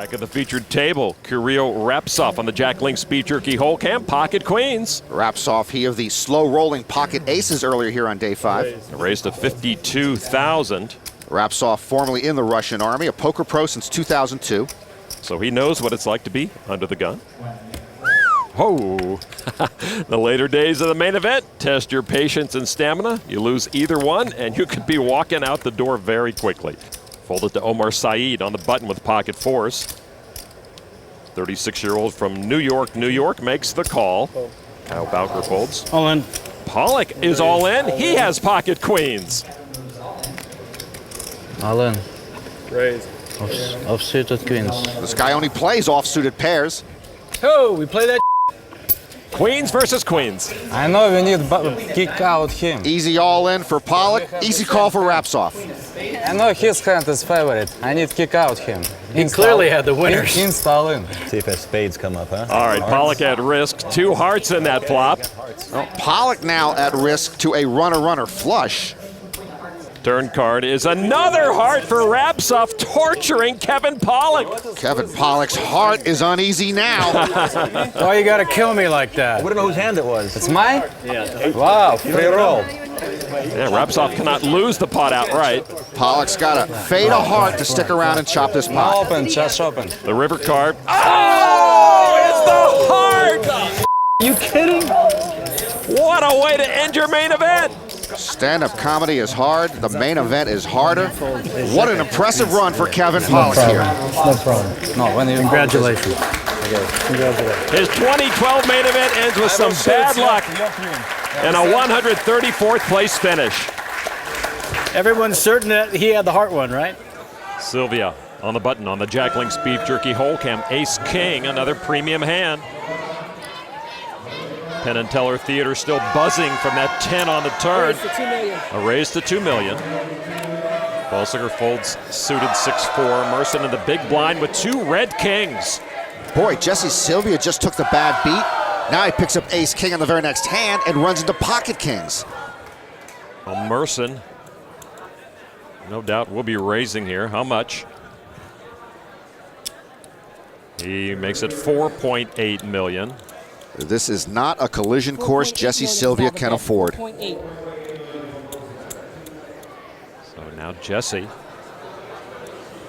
Back at the featured table, Kirill Rapsov on the Jack Link Speed Jerky hole cam, pocket queens. Rapsov, he of the slow-rolling pocket aces earlier here on day 5. Raised to 52,000. Rapsov, formerly in the Russian Army, a poker pro since 2002. So he knows what it's like to be under the gun. Oh, the later days of the main event, test your patience and stamina. You lose either one, and you could be walking out the door very quickly. Folded to Omar Saeed on the button with pocket fours. 36-year-old from New York, makes the call. Kyle Bauker folds. All in. Pollak is all in. He has pocket queens. All in. Raise. Off-suited queens. This guy only plays off-suited pairs. Oh, we play that. Queens versus queens. I know we need kick out him. Easy all-in for Pollak, easy call for Rapsov. I know his hand is favorite. I need kick out him. He clearly had the winners. Install in. See if his spades come up, huh? All right, Pollak at risk. 2 hearts in that flop. Well, Pollak now at risk to a runner-runner flush. Turn card is another heart for Rapsov, torturing Kevin Pollak. Kevin Pollak's heart is uneasy now. Why you gotta kill me like that? We don't know whose hand it was. It's mine? Yeah. Wow, free roll. Yeah, Rapsov cannot lose the pot outright. Pollak's got to fade a heart to stick around and chop this pot. Open, just open. The river card. Oh, it's the heart! You kidding? What a way to end your main event. Stand-up comedy is hard. The main event is harder. What an impressive run for Kevin Pollak here. No problem. No, when you Congratulations. His 2012 main event ends with some bad luck and a 134th place finish. Everyone's certain that he had the heart one, right? Sylvia on the button on the Jack Link Speed Jerky hole cam. Ace King, another premium hand. Penn and Teller Theater still buzzing from that 10 on the turn. A raise to $2 million. Balsiger folds suited 6-4. Merson in the big blind with 2 red kings. Boy, Jesse Sylvia just took the bad beat. Now he picks up ace king on the very next hand and runs into pocket kings. Well, Merson, no doubt, will be raising here. How much? He makes it $4.8 million. This is not a collision course Jesse Sylvia can afford. So now Jesse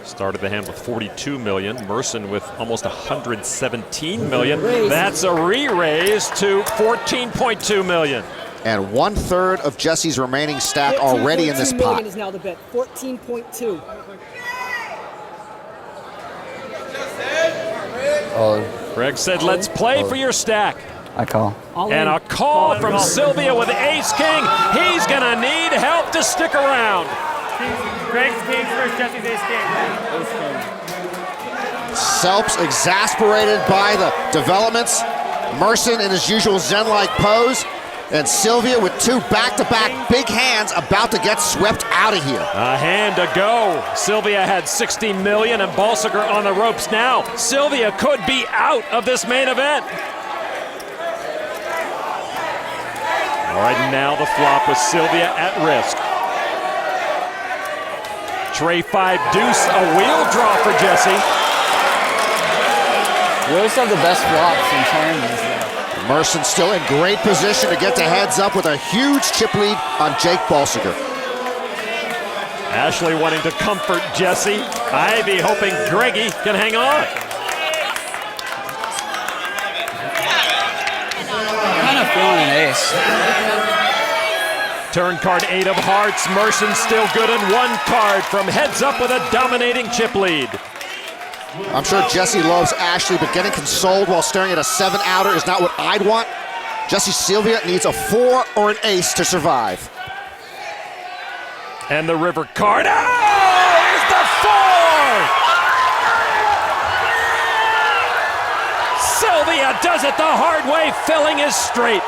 started the hand with $42 million. Merson with almost $117 million. That's a re-raise to $14.2 million. And 1/3 of Jesse's remaining stack already in this pot. Is now the bet. 14.2. Greg said, let's play for your stack. I call. And a call from Sylvia with ace king. He's gonna need help to stick around. Greg's king first, Jesse's ace king. Selps exasperated by the developments. Merson in his usual zen-like pose. And Sylvia with 2 back-to-back big hands about to get swept out of here. A hand to go. Sylvia had $60 million and Balsiger on the ropes now. Sylvia could be out of this main event. All right, now the flop with Sylvia at risk. Tray 5 deuce, a wheel draw for Jesse. We always have the best flops in tournaments. Merson still in great position to get the heads up with a huge chip lead on Jake Balsiger. Ashley wanting to comfort Jesse. Ivy hoping Greggy can hang on. Kind of feeling an ace. Turn card 8 of hearts. Merson still good in 1 card from heads up with a dominating chip lead. I'm sure Jesse loves Ashley, but getting consoled while staring at a 7-outer is not what I'd want. Jesse Sylvia needs a 4 or an ace to survive. And the river card. Oh, here's the 4! Sylvia does it the hard way, filling his straight.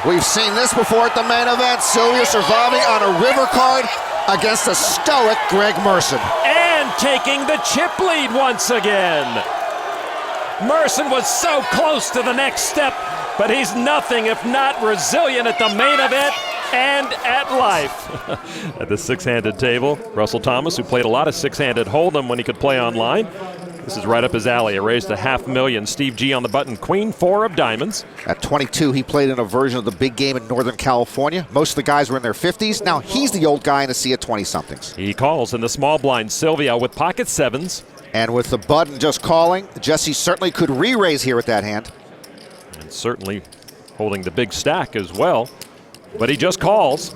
We've seen this before at the main event. Sylvia surviving on a river card against a stoic Greg Merson. And taking the chip lead once again. Merson was so close to the next step, but he's nothing if not resilient at the main event and at life. At the 6-handed table, Russell Thomas, who played a lot of 6-handed hold'em when he could play online, This is right up his alley. It raised a $500,000. Steve G on the button. Queen 4 of diamonds. At 22, he played in a version of the big game in Northern California. Most of the guys were in their 50s. Now he's the old guy in a sea of 20-somethings. He calls in the small blind. Sylvia with pocket sevens. And with the button just calling, Jesse certainly could re-raise here with that hand. And certainly holding the big stack as well. But he just calls.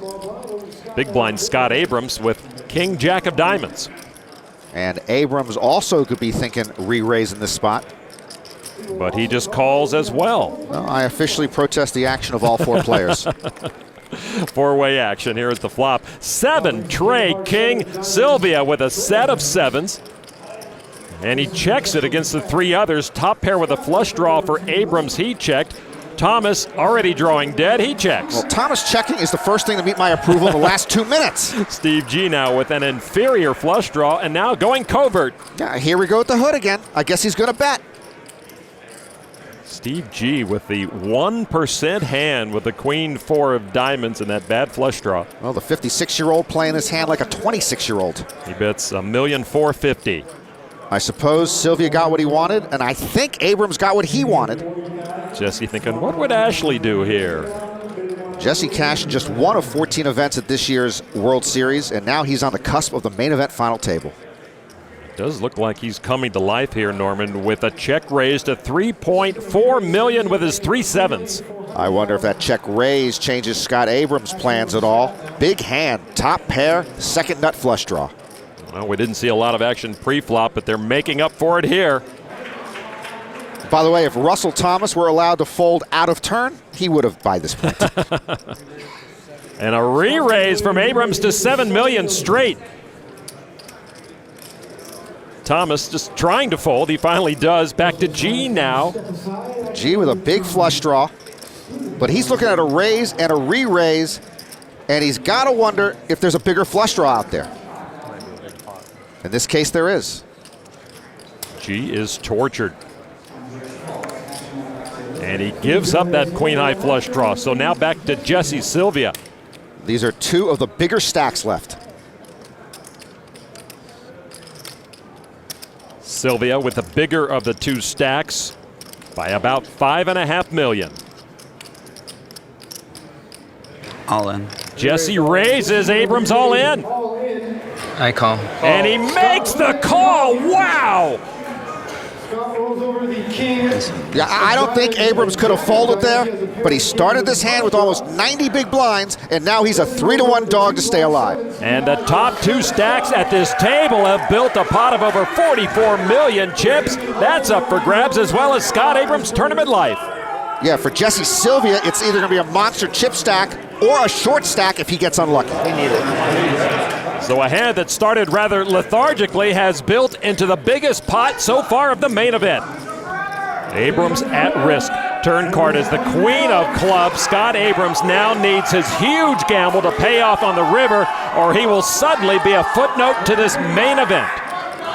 Big blind Scott Abrams with King Jack of diamonds. And Abrams also could be thinking re-raise in this spot. But he just calls as well. Well, I officially protest the action of all 4 players. 4-way action here at the flop. 7 Trey King. Sylvia with a set of sevens. And he checks it against the 3 others. Top pair with a flush draw for Abrams. He checked. Thomas already drawing dead. He checks. Well, Thomas checking is the first thing to meet my approval in the last 2 minutes. Steve G now with an inferior flush draw and now going covert. Yeah, here we go with the hood again. I guess he's going to bet. Steve G with the 1% hand with the Queen 4 of diamonds and that bad flush draw. Well, the 56-year-old playing this hand like a 26-year-old. He bets $1,450,000. I suppose Sylvia got what he wanted, and I think Abrams got what he wanted. Jesse thinking, what would Ashley do here? Jesse cashed just 1 of 14 events at this year's World Series, and now he's on the cusp of the main event final table. It does look like he's coming to life here, Norman, with a check raised to $3.4 million with his 3 sevens. I wonder if that check raise changes Scott Abrams' plans at all. Big hand, top pair, second nut flush draw. Well, we didn't see a lot of action pre-flop, but they're making up for it here. By the way, if Russell Thomas were allowed to fold out of turn, he would have by this point. And a re-raise from Abrams to $7 million straight. Thomas just trying to fold. He finally does. Back to G now. G with a big flush draw. But he's looking at a raise and a re-raise, and he's got to wonder if there's a bigger flush draw out there. In this case, there is. G is tortured. And he gives up that queen high flush draw. So now back to Jesse Sylvia. These are 2 of the bigger stacks left. Sylvia with the bigger of the 2 stacks by about $5.5 million. All in. Jesse raises. Abrams all in. I call. And he makes the call. Wow. Yeah, I don't think Abrams could have folded there, but he started this hand with almost 90 big blinds, and now he's a 3-to-1 dog to stay alive. And the top 2 stacks at this table have built a pot of over 44 million chips. That's up for grabs, as well as Scott Abrams' tournament life. Yeah, for Jesse Sylvia, it's either going to be a monster chip stack or a short stack if he gets unlucky. So a hand that started rather lethargically has built into the biggest pot so far of the main event. Abrams at risk. Turn card is the queen of clubs. Scott Abrams now needs his huge gamble to pay off on the river, or he will suddenly be a footnote to this main event.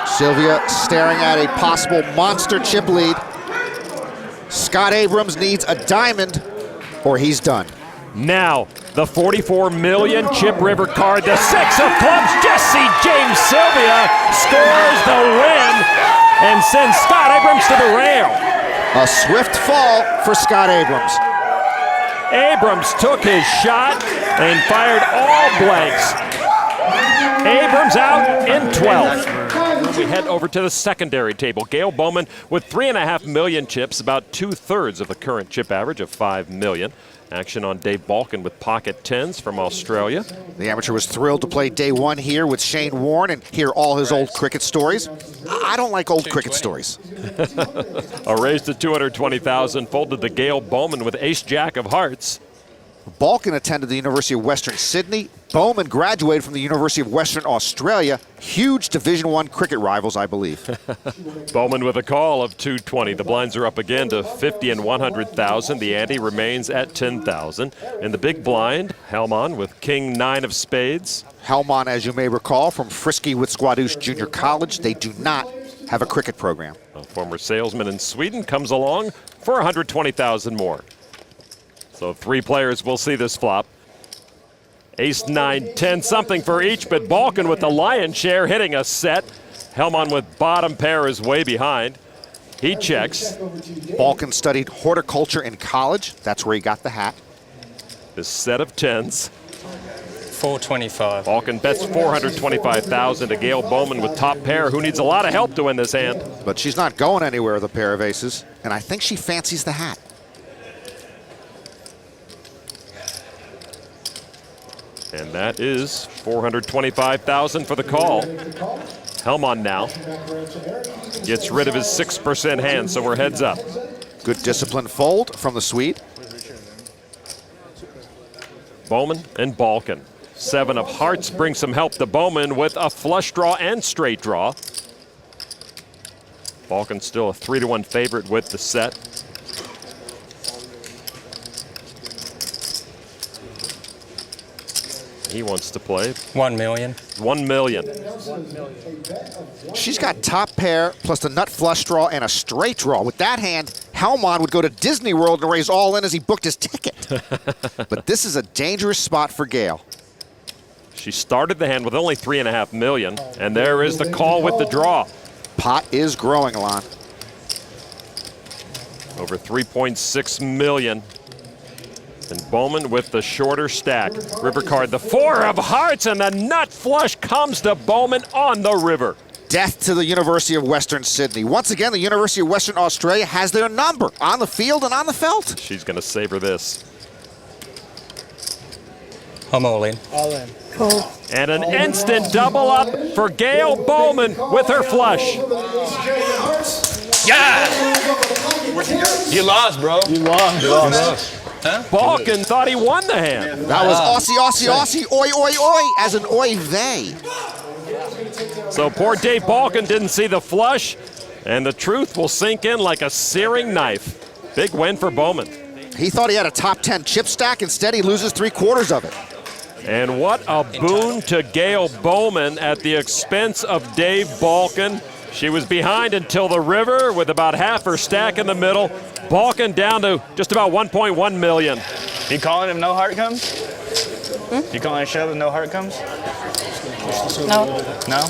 Sylvia staring at a possible monster chip lead. Scott Abrams needs a diamond or he's done. Now, the 44 million chip river card, the 6 of clubs. Jesse James Sylvia scores the win and sends Scott Abrams to the rail. A swift fall for Scott Abrams. Abrams took his shot and fired all blanks. Abrams out in 12th. We head over to the secondary table. Gaelle Baumann with 3.5 million chips, about 2/3 of the current chip average of 5 million. Action on Dave Balkin with pocket 10s from Australia. The amateur was thrilled to play day 1 here with Shane Warne and hear all his old cricket stories. I don't like old cricket stories. A raise to 220,000 folded the Gaelle Baumann with ace-jack of hearts. Balkin attended the University of Western Sydney. Baumann graduated from the University of Western Australia. Huge Division I cricket rivals, I believe. Baumann with a call of 220. The blinds are up again to 50 and 100,000. The ante remains at 10,000. In the big blind, Helman with king 9 of spades. Helman, as you may recall, from Frisky with Squadouche Junior College. They do not have a cricket program. A former salesman in Sweden comes along for 120,000 more. So 3 players will see this flop. Ace 9, 10, something for each, but Balkin with the lion's share hitting a set. Hellmann with bottom pair is way behind. He checks. Balkan studied horticulture in college. That's where he got the hat. His set of tens. 425. Balkan bets 425,000 to Gaelle Baumann with top pair, who needs a lot of help to win this hand. But she's not going anywhere with a pair of aces, and I think she fancies the hat. And that is 425,000 for the call. Hellmann now gets rid of his 6% hand, so we're heads up. Good disciplined fold from the Swede. Baumann and Balkan. 7 of hearts brings some help to Baumann with a flush draw and straight draw. Balkan still a 3-1 favorite with the set. He wants to play 1 million. 1 million. She's got top pair plus the nut flush draw and a straight draw. With that hand, Hellmann would go to Disney World and raise all in as he booked his ticket. But this is a dangerous spot for Gaelle. She started the hand with only 3.5 million, and there is the call with the draw. Pot is growing, Alon. Over 3.6 million. And Baumann with the shorter stack. River card, the 4 of hearts, and the nut flush comes to Baumann on the river. Death to the University of Western Sydney. Once again, the University of Western Australia has their number on the field and on the felt. She's going to savor this. I'm all in. All in. And an instant double up for Gaelle Baumann with her flush. Yeah! You lost, bro. You lost. Balkan thought he won the hand. That was Aussie, oi, oi, oi, as an oi vey. So poor Dave Balkan didn't see the flush, and the truth will sink in like a searing knife. Big win for Baumann. He thought he had a top 10 chip stack. Instead, he loses 3/4 of it. And what a boon to Gaelle Baumann at the expense of Dave Balkan. She was behind until the river with about half her stack in the middle. Balkan down to just about 1.1 million. You calling him no heart comes? You calling a shove and no heart comes? No. No?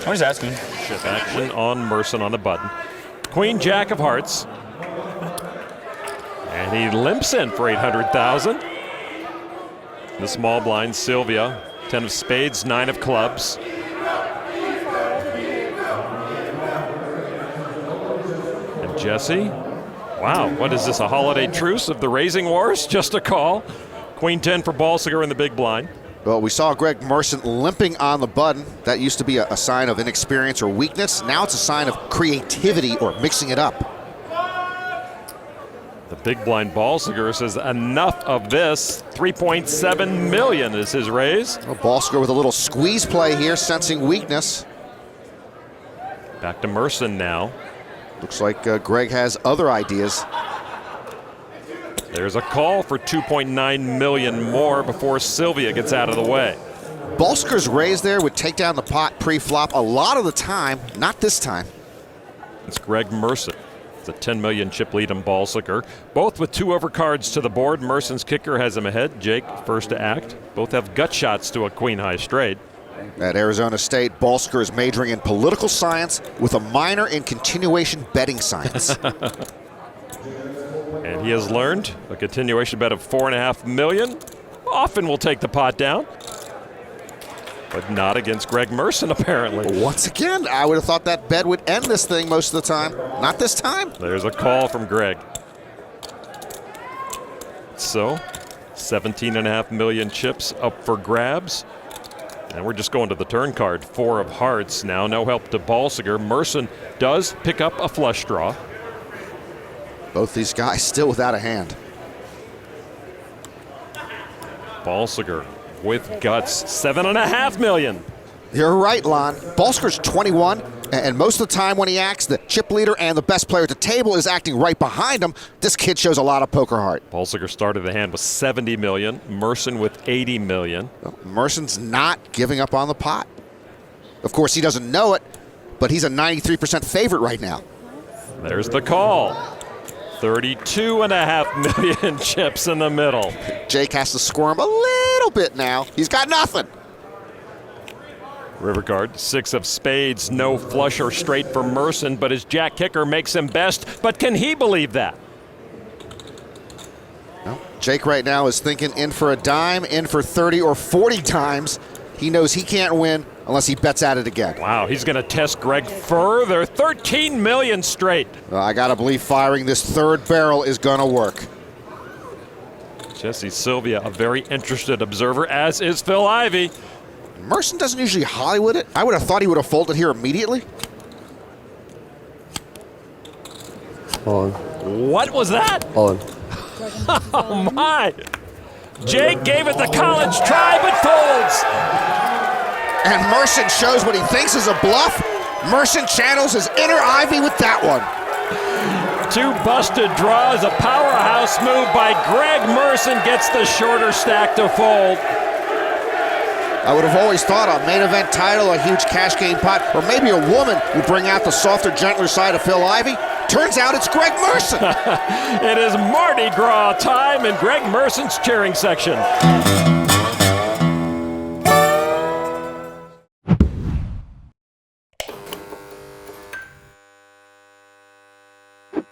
I'm just asking. Chip action on Merson on the button. Queen Jack of hearts. And he limps in for 800,000. The small blind, Sylvia, 10 of spades, 9 of clubs. And Jesse, wow, what is this, a holiday truce of the raising wars? Just a call. Queen 10 for Balsiger in the big blind. Well, we saw Greg Merson limping on the button. That used to be a sign of inexperience or weakness. Now it's a sign of creativity or mixing it up. The big blind Balsiger says enough of this. 3.7 million is his raise. Well, Balsiger with a little squeeze play here, sensing weakness. Back to Merson now. Looks like Greg has other ideas. There's a call for 2.9 million more before Sylvia gets out of the way. Balsiger's raise there would take down the pot pre-flop a lot of the time, not this time. It's Greg Merson. It's a 10 million chip lead on Balsiger. Both with 2 overcards to the board. Merson's kicker has him ahead. Jake first to act. Both have gut shots to a queen high straight. At Arizona State, Balsiger is majoring in political science with a minor in continuation betting science. And he has learned a continuation bet of 4.5 million often will take the pot down. But not against Greg Merson, apparently. Once again, I would have thought that bet would end this thing most of the time. Not this time. There's a call from Greg. So, 17.5 million chips up for grabs. And we're just going to the turn card. 4 of hearts now. No help to Balsiger. Merson does pick up a flush draw. Both these guys still without a hand. Balsiger with guts. 7.5 million. You're right, Lon. Balsiger's 21, and most of the time when he acts, the chip leader and the best player at the table is acting right behind him. This kid shows a lot of poker heart. Balsiger started the hand with 70 million. Merson with 80 million. Well, Merson's not giving up on the pot. Of course, he doesn't know it, but he's a 93% favorite right now. There's the call. 32.5 million chips in the middle. Jake has to squirm a little bit now. He's got nothing. River card, 6 of spades, no flush or straight for Merson, but his jack kicker makes him best. But can he believe that? Well, Jake right now is thinking in for a dime, in for 30 or 40 times. He knows he can't win unless he bets at it again. Wow, he's going to test Greg further. 13 million straight. Well, I got to believe firing this third barrel is going to work. Jesse Sylvia, a very interested observer, as is Phil Ivey. Merson doesn't usually Hollywood it. I would have thought he would have folded here immediately. Hold What was that? on. Hold on. Oh, my. Jake gave it the college try, but folds. And Merson shows what he thinks is a bluff. Merson channels his inner Ivy with that one. 2 busted draws, a powerhouse move by Greg Merson gets the shorter stack to fold. I would have always thought a main event title, a huge cash game pot, or maybe a woman would bring out the softer, gentler side of Phil Ivey. Turns out it's Greg Merson. It is Mardi Gras time in Greg Merson's cheering section.